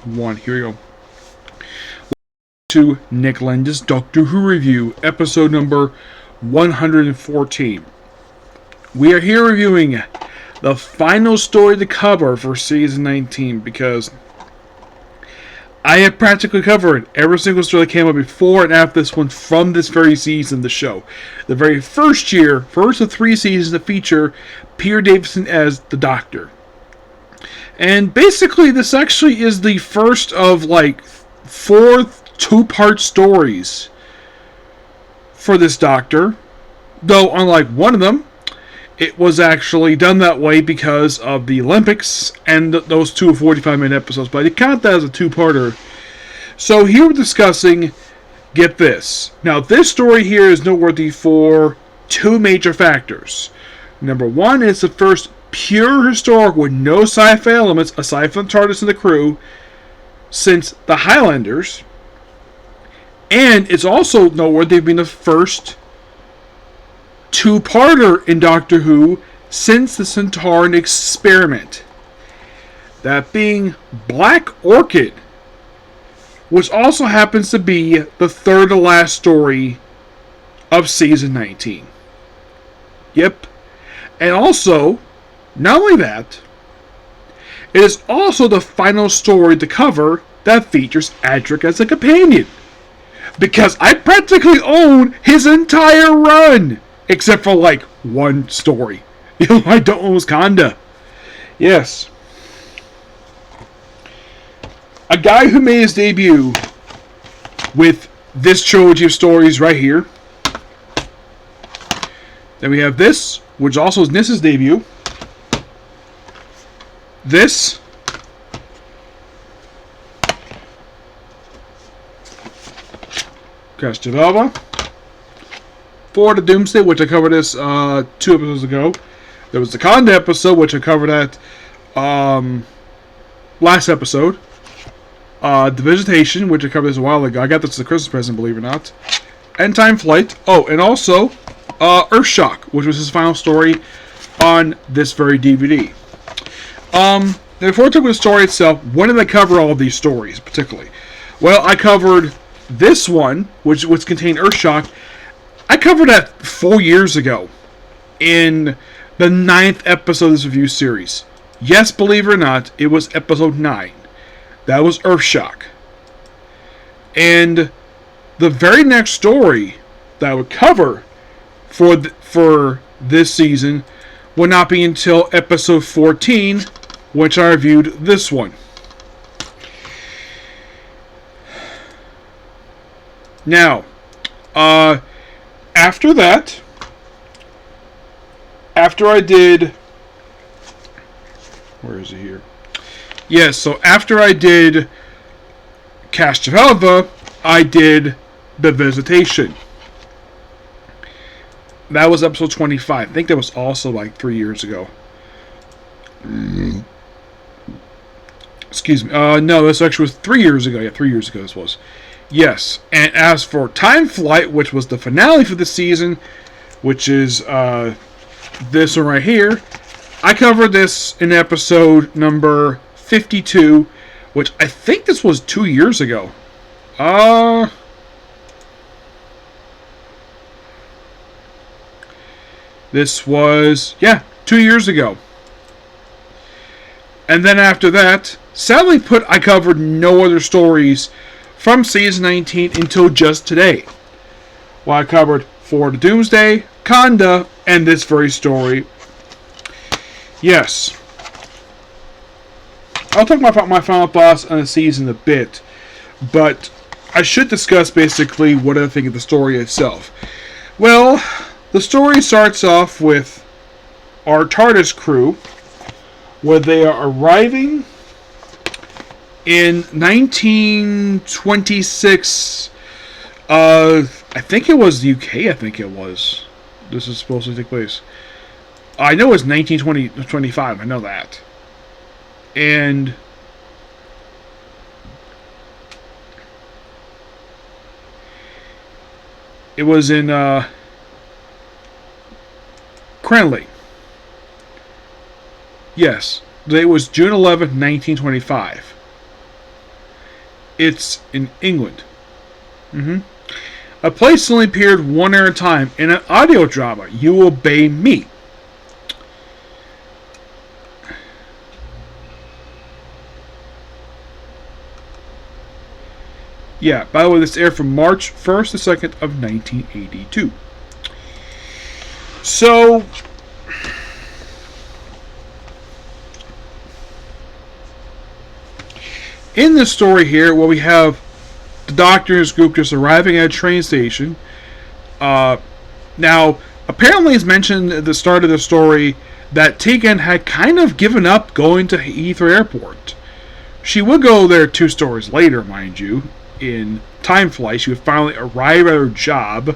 1. Here we go. To Nick Lenz's Doctor Who review, episode number 114. We are here reviewing the final story to cover for season 19 because I have practically covered every single story that came out before and after this one from this very season of the show. The very first of 3 seasons that feature Peter Davison as the Doctor. And basically this actually is the first of like 4 2-part stories for this Doctor. Though unlike one of them, it was actually done that way because of the Olympics and those 2 45-minute episodes. But I count that as a 2-parter. So here we're discussing, get this. Now this story here is noteworthy for 2 major factors. Number 1 is the first pure historical with no sci-fi elements aside from the TARDIS and the crew since the Highlanders. And it's also noteworthy being the first 2-parter in Doctor Who since the Centauran experiment. That being Black Orchid, which also happens to be the 3rd to last story of season 19. Yep. And also, not only that, it is also the final story to cover that features Adric as a companion. Because I practically own his entire run! Except for, like, 1 story. I don't own Wakanda. Yes. A guy who made his debut with this trilogy of stories right here. Then we have this, which also is Nissa's debut. This. Castrovelva. For the Doomsday, which I covered this 2 episodes ago. There was the Wakanda episode, which I covered at last episode. The Visitation, which I covered this a while ago. I got this as a Christmas present, believe it or not. End Time Flight. Oh, and also Earthshock, which was his final story on this very DVD. Before I talk about the story itself, when did I cover all of these stories, particularly? Well, I covered this one, which contained Earthshock. I covered that 4 years ago in the 9th episode of this review series. Yes, believe it or not, it was episode 9. That was Earthshock. And the very next story that I would cover for this season will not be until episode 14, which I reviewed this one. Now, after that, after I did... Where is it here? Yes, so after I did Castrovelva, I did The Visitation. That was episode 25. I think that was also like 3 years ago. Excuse me. No, this actually was 3 years ago. Yeah, 3 years ago this was. Yes, and as for Time Flight, which was the finale for the season, which is this one right here, I covered this in episode number 52, which I think this was 2 years ago. This was, 2 years ago. And then after that, sadly I covered no other stories from season 19 until just today. Well, I covered For the Doomsday, Kanda, and this very story. Yes. I'll talk about my final thoughts on the season a bit, but I should discuss basically what I think of the story itself. Well, the story starts off with our TARDIS crew, where they are arriving in 1926, I think it was the UK, I think it was. This is supposed to take place. I know it's 1925, I know that. And it was in Cranley. Yes, it was June 11th, 1925. It's in England. A place only appeared one at a time in an audio drama, You Obey Me. Yeah, by the way, this aired from March 1st to 2nd of 1982. So, in this story here, well, we have the Doctor and his group just arriving at a train station. Now, apparently it's mentioned at the start of the story that Tegan had kind of given up going to Heathrow Airport. She would go there 2 stories later, mind you. In Time Flight, she would finally arrive at her job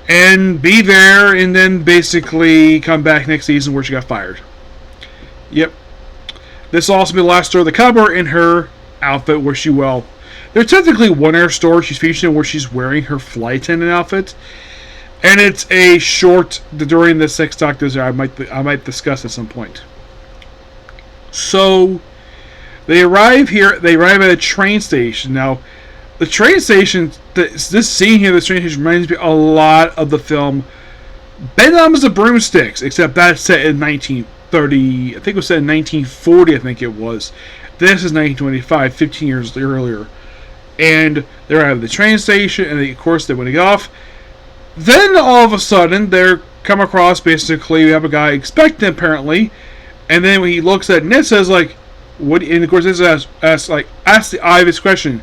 and be there, and then basically come back next season where she got fired. Yep. This will also be the last story of the cover in her outfit where she, well, there's technically one air story she's featured in where she's wearing her flight attendant outfit, and it's a short during the 6 Doctors. I might discuss at some point. So they arrive here. They arrive at a train station. Now, the train station, this scene here, the train station reminds me a lot of the film Bedknobs and Broomsticks, except that's set in 1930. I think it was set in 1940. I think it was. This is 1925, 15 years earlier. And they're out of the train station, and of course they want to get off. Then all of a sudden, they come across, basically, we have a guy expecting apparently, and then when he looks at Ned, says like, "What?" And of course, this asks the obvious question: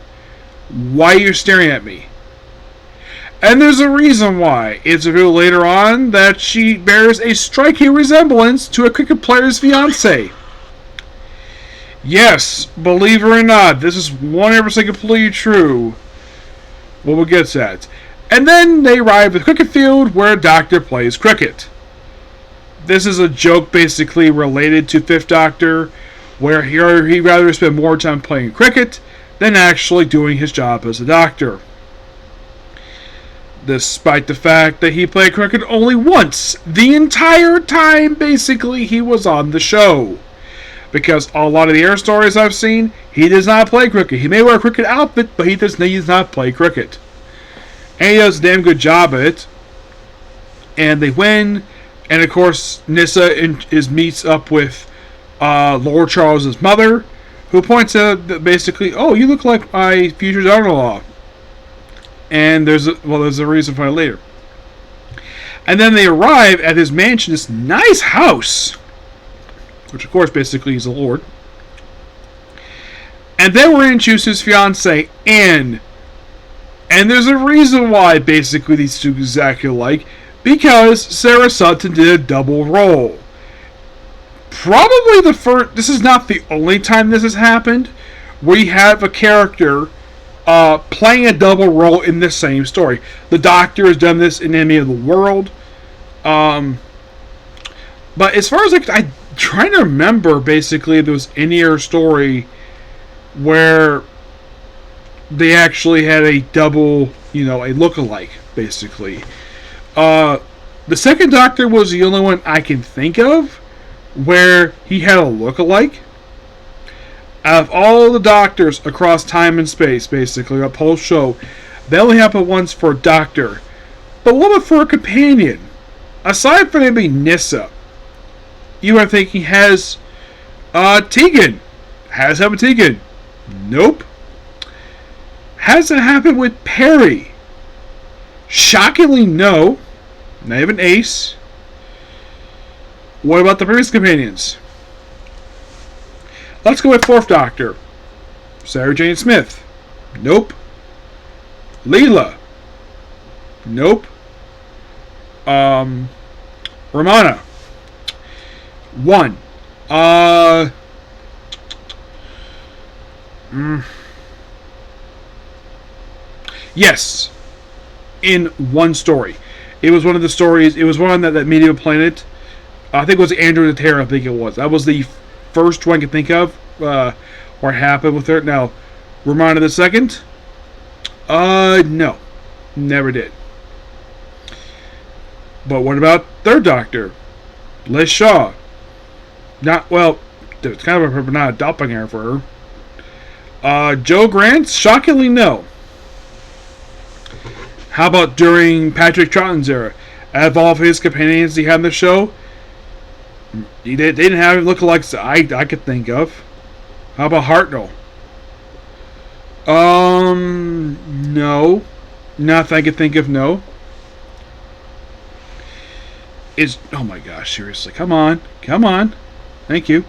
"Why are you staring at me?" And there's a reason why. It's revealed later on that she bears a striking resemblance to a cricket player's fiance. Yes, believe it or not, this is 100% completely true. What we'll get to that. And then they arrive at the cricket field where Doctor plays cricket. This is a joke basically related to Fifth Doctor, where he'd rather spend more time playing cricket than actually doing his job as a doctor. Despite the fact that he played cricket only once the entire time basically he was on the show. Because a lot of the air stories I've seen, he does not play cricket. He may wear a cricket outfit, but he does not play cricket. And he does a damn good job at it. And they win. And of course, Nyssa meets up with Lord Charles's mother, who points out that basically, "Oh, you look like my future daughter-in-law." And there's a reason for it later. And then they arrive at his mansion, this nice house, which of course basically is a lord. And then we're introduced to his fiancée, Anne. And there's a reason why basically these two exactly alike, because Sarah Sutton did a double role. Probably the first, this is not the only time this has happened, where you have a character playing a double role in the same story. The Doctor has done this in Enemy of the World. But as far as I'm trying to remember, basically, if there was any other story where they actually had a double, a look-alike, basically. The second Doctor was the only one I can think of where he had a look-alike. Out of all the Doctors across time and space, basically, a whole show, they only happened once for a Doctor. But what about for a companion? Aside from him being Nyssa, you are thinking, has Tegan? Has it happened with Tegan? Nope. Has it happened with Perry? Shockingly, no. Not even Ace. What about the previous companions? Let's go with Fourth Doctor. Sarah Jane Smith. Nope. Leela. Nope. Romana. 1. Yes. In one story. It was one of the stories. It was one that Media Planet. I think it was Andrew the Terror. I think it was. That was the first one I could think of where it happened with her. Now, Romana the Second. No. Never did. But what about Third Doctor? Liz Shaw. It's kind of not a doppelganger for her. Joe Grant? Shockingly, no. How about during Patrick Troughton's era? Out of all of his companions he had in the show, they didn't have lookalikes I could think of. How about Hartnell? No. Nothing I could think of, no. Oh my gosh, seriously. Come on. Thank you.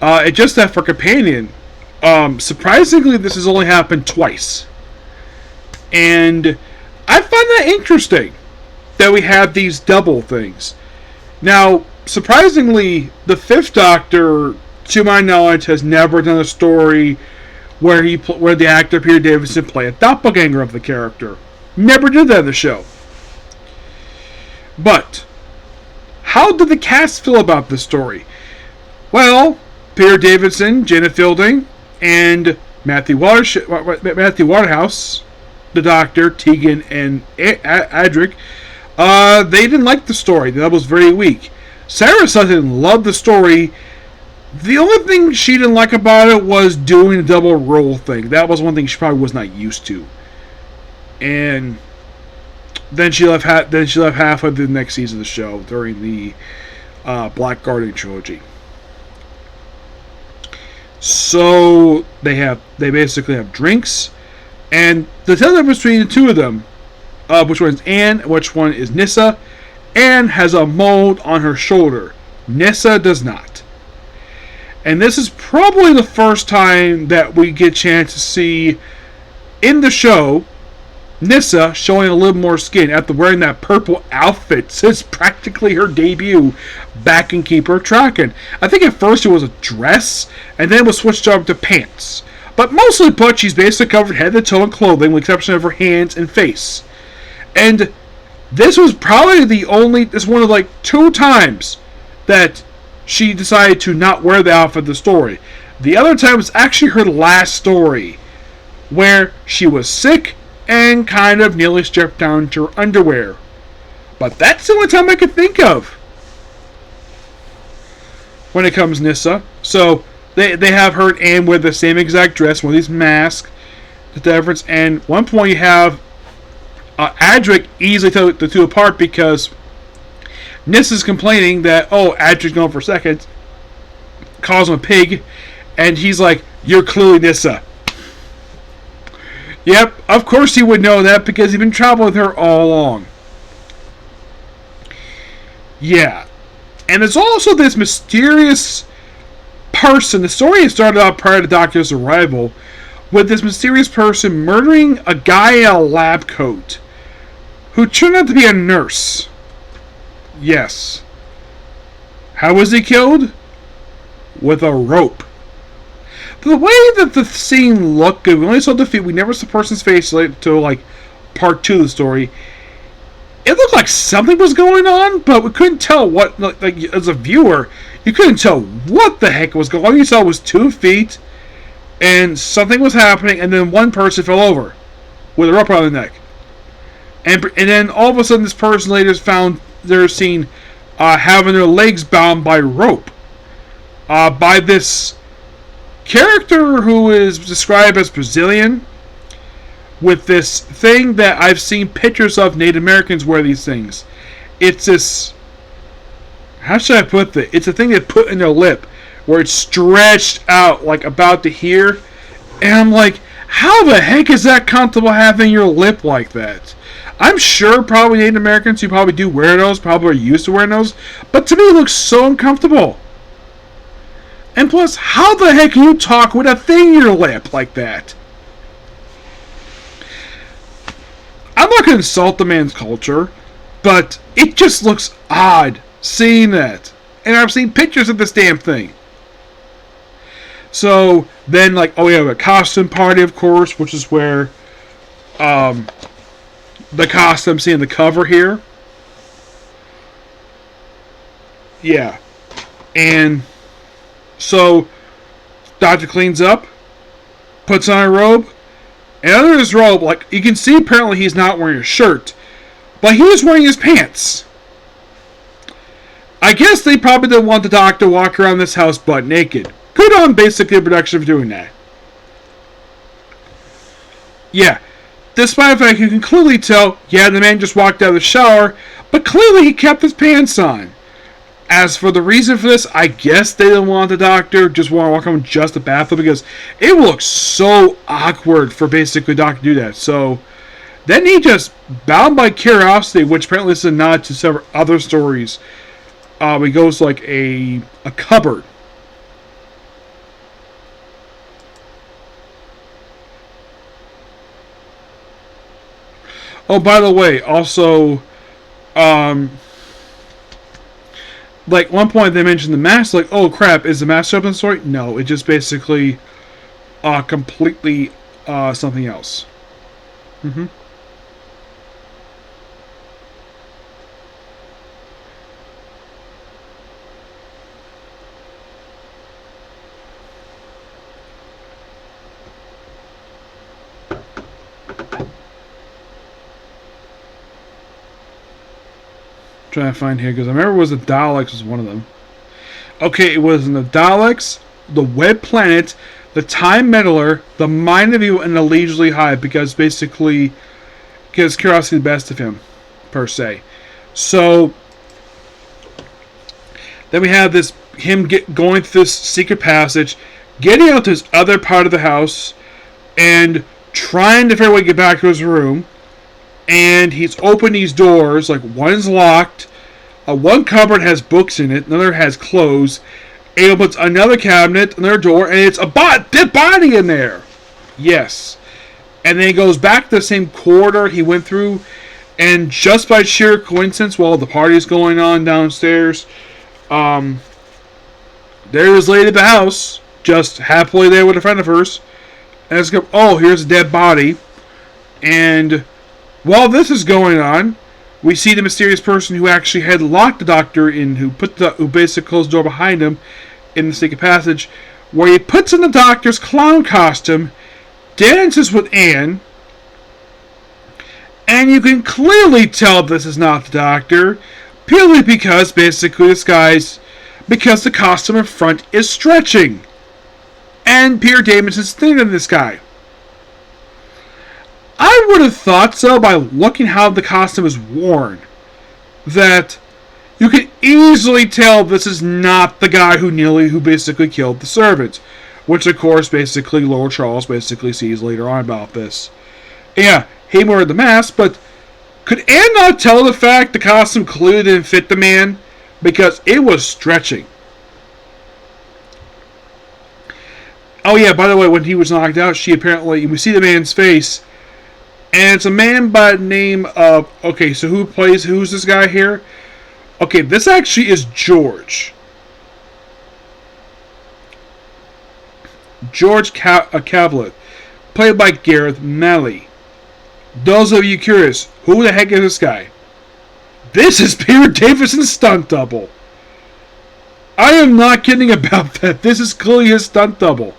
It's just that for companion, surprisingly, this has only happened twice. And I find that interesting that we have these double things. Now, surprisingly, the Fifth Doctor, to my knowledge, has never done a story where the actor Peter Davison played a doppelganger of the character. Never did that in the show. But how did the cast feel about this story? Well, Peter Davison, Janet Fielding, and Matthew Waterhouse, the Doctor, Tegan, and Adric, they didn't like the story. That was very weak. Sarah Sutton loved the story. The only thing she didn't like about it was doing the double role thing. That was one thing she probably was not used to. And then she left halfway through the next season of the show during the Black Guardian trilogy. So they basically have drinks, and the difference between the two of them, which one is Anne, which one is Nyssa. Anne has a mold on her shoulder. Nyssa does not. And this is probably the first time that we get a chance to see in the show Nyssa showing a little more skin after wearing that purple outfit since practically her debut back in Keep Her Tracking. I think at first it was a dress, and then it was switched over to pants. But mostly put, she's basically covered head to toe in clothing with the exception of her hands and face. And this was probably this one of like 2 times that she decided to not wear the outfit of the story. The other time was actually her last story, where she was sick and kind of nearly stripped down to her underwear. But that's the only time I could think of when it comes to Nyssa. So they have her and Anne wear the same exact dress, one of these masks. The difference, and at one point you have Adric easily tell the two apart because Nyssa's complaining that, Adric's going for seconds, calls him a pig, and he's like, "You're clearly Nyssa." Yep, of course he would know that because he's been traveling with her all along. Yeah. And there's also this mysterious person. The story had started out prior to Doctor's arrival with this mysterious person murdering a guy in a lab coat who turned out to be a nurse. Yes. How was he killed? With a rope. The way that the scene looked, we only saw the feet, we never saw the person's face until part 2 of the story. It looked like something was going on, but we couldn't tell what, as a viewer, you couldn't tell what the heck was going on. All you saw was 2 feet, and something was happening, and then one person fell over with a rope around the neck. And then all of a sudden this person later is found, they're seen having their legs bound by rope. By this character who is described as Brazilian, with this thing that I've seen pictures of Native Americans wear these things. It's this, how should I put this? It's a thing they put in their lip where it's stretched out like about to here. And I'm like, how the heck is that comfortable having your lip like that? I'm sure probably Native Americans who probably do wear those probably are used to wearing those, but to me it looks so uncomfortable. And plus, how the heck can you talk with a thing in your lip like that? I'm not going to insult the man's culture, but it just looks odd seeing that. And I've seen pictures of this damn thing. So, then, we have a costume party, of course, which is where the costume see in the cover here. Yeah. And so, Doctor cleans up, puts on a robe, and under his robe, you can see apparently he's not wearing a shirt, but he is wearing his pants. I guess they probably didn't want the Doctor to walk around this house butt naked. Good on basically the production of doing that. Yeah, despite the fact you can clearly tell, yeah, the man just walked out of the shower, but clearly he kept his pants on. As for the reason for this, I guess they didn't want the doctor, just want to walk home just the bathroom, because it looks so awkward for basically the doctor to do that. So then he just, bound by curiosity, which apparently is a nod to several other stories, he goes to like a cupboard. Oh, by the way, also, like one point they mentioned the mask. Like, oh crap, is the mask open story? No, it just basically, completely, something else. Mm-hmm. Trying to find here because I remember it was the Daleks was one of them. Okay, it was in the Daleks, the Web Planet, the Time Meddler, the Mind of You, and the Leisurely Hive, because basically, because curiosity the best of him, per se. So then we have this him going through this secret passage, getting out to this other part of the house, and trying to figure out how to get back to his room. And he's opened these doors, like one's locked, one cupboard has books in it, another has clothes, and he opens another cabinet, another door, and it's a dead body in there. Yes. And then he goes back to the same corridor he went through, and just by sheer coincidence, while the party's going on downstairs, there is lady at the house, just happily there with a friend of hers, and it's like, oh, here's a dead body, and while this is going on, we see the mysterious person who actually had locked the doctor in, who basically closed the door behind him in the secret passage, where he puts in the doctor's clown costume, dances with Anne, and you can clearly tell this is not the doctor, purely because basically because the costume in front is stretching, and Peter Davidson's thinner than this guy. I would have thought so by looking how the costume is worn, that you can easily tell this is not the guy who basically killed the servant, which of course basically Lord Charles basically sees later on about this. Yeah, he wore the mask, but could Anne not tell the fact the costume clearly didn't fit the man, because it was stretching? Oh yeah, by the way, when he was knocked out, we see the man's face, and it's a man by the name of, okay, so who's this guy here? Okay, this actually is George. George Cavalier, played by Gareth Malley. Those of you curious, who the heck is this guy? This is Peter Davidson's stunt double. I am not kidding about that. This is clearly his stunt double.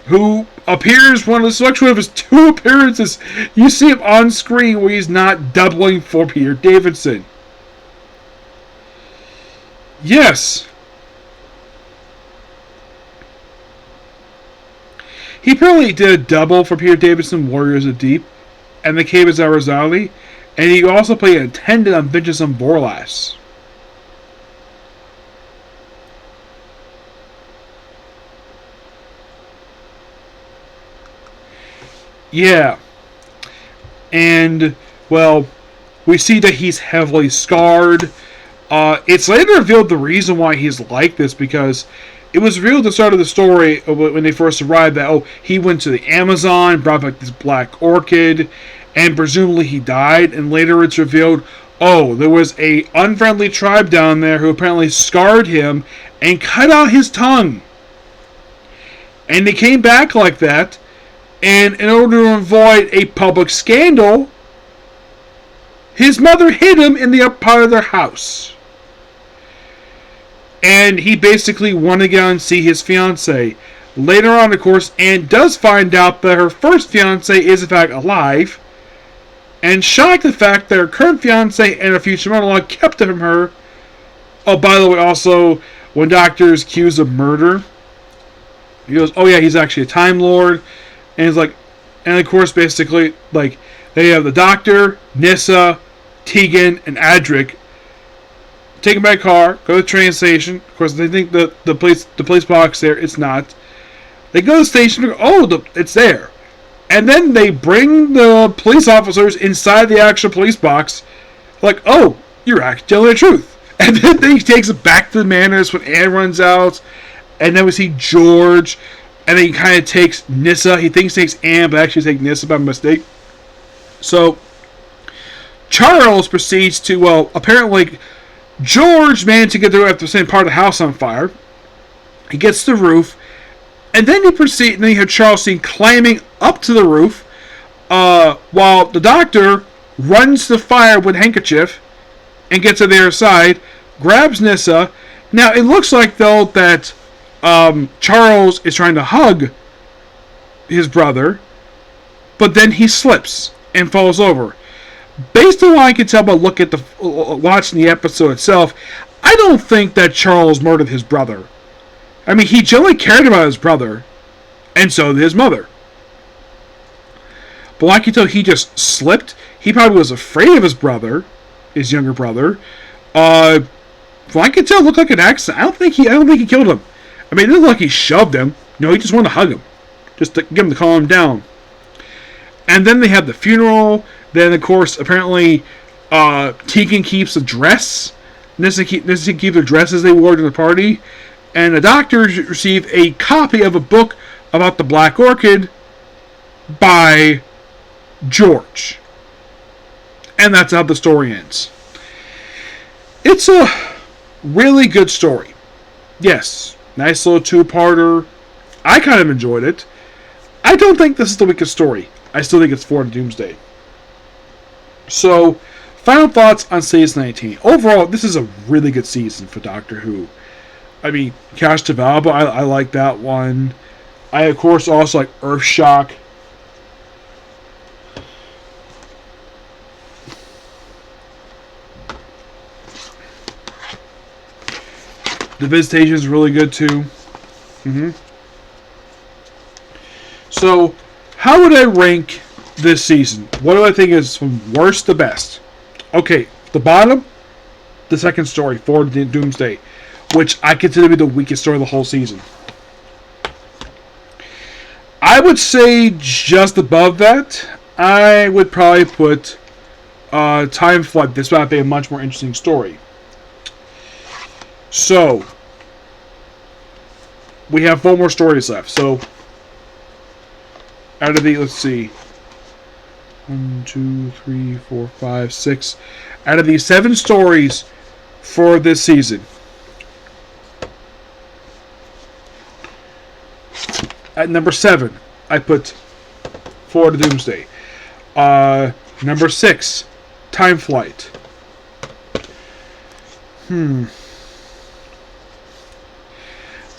Who appears one of his two appearances. You see him on screen where he's not doubling for Peter Davidson. Yes. He apparently did a double for Peter Davidson, Warriors of Deep, and The Cave of Zarazali, and he also played an attendant on Vengeance on Borlasse. Yeah. And, well, we see that he's heavily scarred. It's later revealed the reason why he's like this, because it was revealed at the start of the story when they first arrived that, he went to the Amazon, brought back this black orchid, and presumably he died, and later it's revealed, there was a unfriendly tribe down there who apparently scarred him and cut out his tongue. And they came back like that, and in order to avoid a public scandal, his mother hid him in the upper part of their house. And he basically wanted to go and see his fiancée. Later on, of course, Anne does find out that her first fiancé is in fact alive, and shocked at the fact that her current fiancé and her future mother-in-law kept it from her. Oh, by the way, also, when Doctor is accused of murder, he goes, he's actually a Time Lord. And it's like, and of course, basically, like, they have the Doctor, Nyssa, Tegan, and Adric taken by a car, go to the train station. Of course, they think the police box there. It's not. They go to the station. It's there. And then they bring the police officers inside the actual police box. Like, oh, you're actually telling the truth. And then he takes it back to the manors when Anne runs out. And then we see George. And then he kind of takes Nyssa. He thinks he takes Anne, but actually takes Nyssa by mistake. So, Charles proceeds to, well, apparently, George managed to get the same part of the house on fire. He gets to the roof. And then and then you have Charles seen climbing up to the roof. While the Doctor runs the fire with a handkerchief. And gets to the other side. Grabs Nyssa. Now, it looks like, though, that Charles is trying to hug his brother, but then he slips and falls over. Based on what I can tell by watching the episode itself, I don't think that Charles murdered his brother. I mean, he generally cared about his brother, and so did his mother. But I can tell, he just slipped. He probably was afraid of his brother, his younger brother. From what I can tell, it looked like an accident. I don't think he killed him. I mean, it looked like he shoved him. No, he just wanted to hug him. Just to get him to calm him down. And then they have the funeral. Then, of course, apparently, Tegan keeps a dress. Nyssa keeps the dresses they wore to the party. And the doctors receive a copy of a book about the Black Orchid by George. And that's how the story ends. It's a really good story. Yes. Nice little two-parter. I kind of enjoyed it. I don't think this is the weakest story. I still think it's Forward to Doomsday. So, final thoughts on season 19. Overall, this is a really good season for Doctor Who. I mean, Cash to Valba, I like that one. I, of course, also like Earthshock. The Visitation is really good too. So, how would I rank this season? What do I think is from worst to best? Okay, the bottom, the second story, Forward to Doomsday, which I consider to be the weakest story of the whole season. I would say just above that, I would probably put Time Flood. This might be a much more interesting story. So, we have 4 more stories left. So, out of the, let's see, 1, 2, 3, 4, 5, 6. Out of these 7 stories for this season, at number 7, I put Forward to Doomsday. Number 6, Time Flight.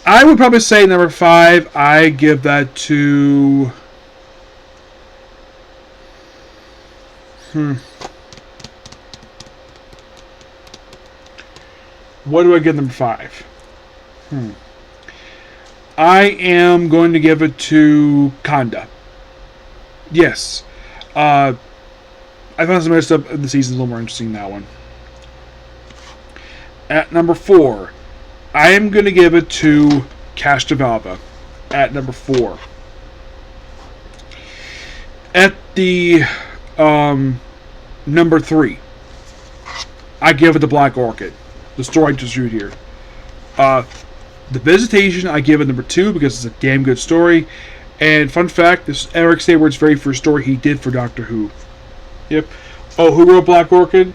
I would probably say number 5, I give that to... What do I give number 5? I am going to give it to Kanda. Yes. I found some other stuff in the season a little more interesting than that one. At number 4, I am going to give it to Cash to Valva. At number 4. At the number 3, I give it to Black Orchid. The story I just reviewed here. The Visitation, I give it number 2 because it's a damn good story. And fun fact, this is Eric Sayward's very first story he did for Doctor Who. Yep. Oh, who wrote Black Orchid?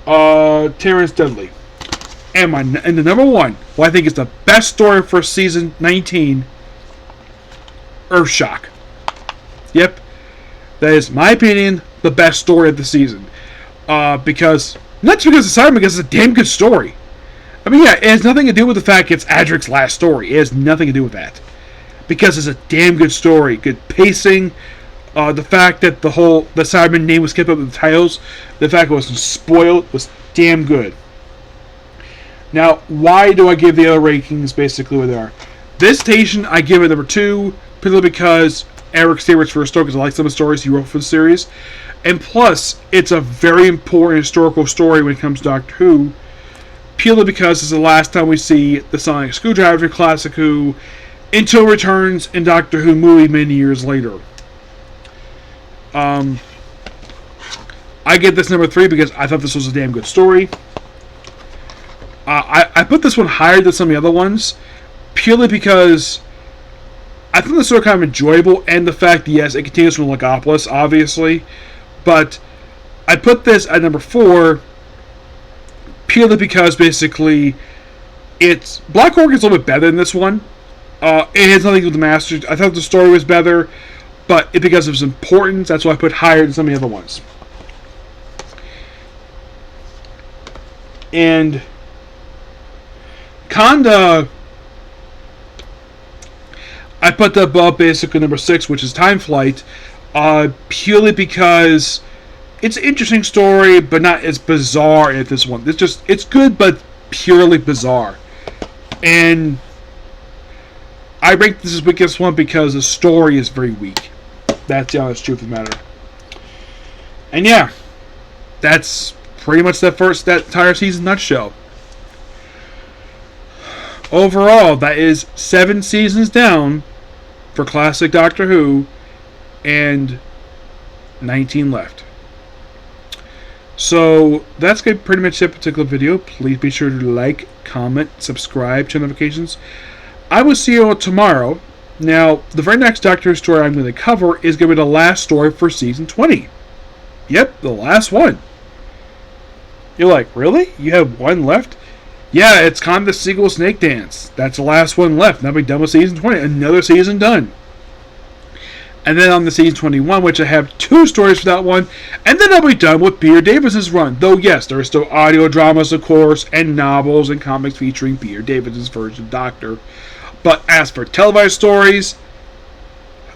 Terrence Dudley. And the number 1, well, I think it's the best story for season 19, Earthshock. Yep. That is, my opinion, the best story of the season. Because, not just because it's exciting, because it's a damn good story. I mean, yeah, it has nothing to do with the fact it's Adric's last story. It has nothing to do with that. Because it's a damn good story. Good pacing. The fact that the Cyberman name was kept up with the titles. The fact it wasn't spoiled was damn good. Now, why do I give the other rankings basically what they are? This station, I give it number 2, purely because Eric's favorites for a story because I like some of the stories he wrote for the series. And plus, it's a very important historical story when it comes to Doctor Who, purely because it's the last time we see the Sonic Screwdriver Classic Who until returns in Doctor Who movie many years later. I get this number 3 because I thought this was a damn good story. I put this one higher than some of the other ones, purely because I think the story kind of enjoyable, and the fact that, yes, it continues from Legopolis, obviously, but I put this at number 4 purely because basically Black Orchid's a little bit better than this one. It has nothing to do with the Masters. I thought the story was better, but because of its importance, that's why I put higher than some of the other ones. And Conda, I put that above basically number 6, which is Time Flight, purely because it's an interesting story, but not as bizarre as this one. It's good, but purely bizarre. And I rank this as weakest one because the story is very weak. That's the honest truth of the matter. And yeah, that's pretty much that entire season nutshell. Overall, that is 7 seasons down for classic Doctor Who, and 19 left. So that's pretty much that particular video. Please be sure to like, comment, subscribe, turn notifications. I will see you all tomorrow. Now, the very next Doctor Who story I'm going to cover is going to be the last story for season 20. Yep, the last one. You're like, really? You have one left? Yeah, it's kind of the sequel Snake Dance. That's the last one left. Now we're done with season 20. Another season done. And then on the season 21, which I have 2 stories for that one, and then I'll be done with Peter Davis's run. Though, yes, there are still audio dramas, of course, and novels and comics featuring Peter Davis's version of Doctor. But as for televised stories,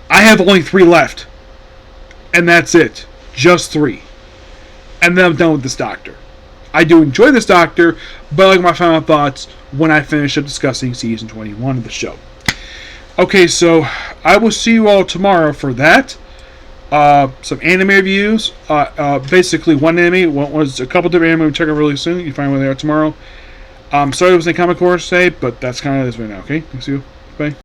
I have only 3 left. And that's it. Just 3. And then I'm done with this Doctor. I do enjoy this Doctor, but I like my final thoughts when I finish up discussing season 21 of the show. Okay, so I will see you all tomorrow for that. Some anime reviews. Basically, one anime. One was a couple different anime we'll check out really soon. You can find where they are tomorrow. Sorry it was in Comic Course today, but that's kind of this right now, okay? See you. Bye.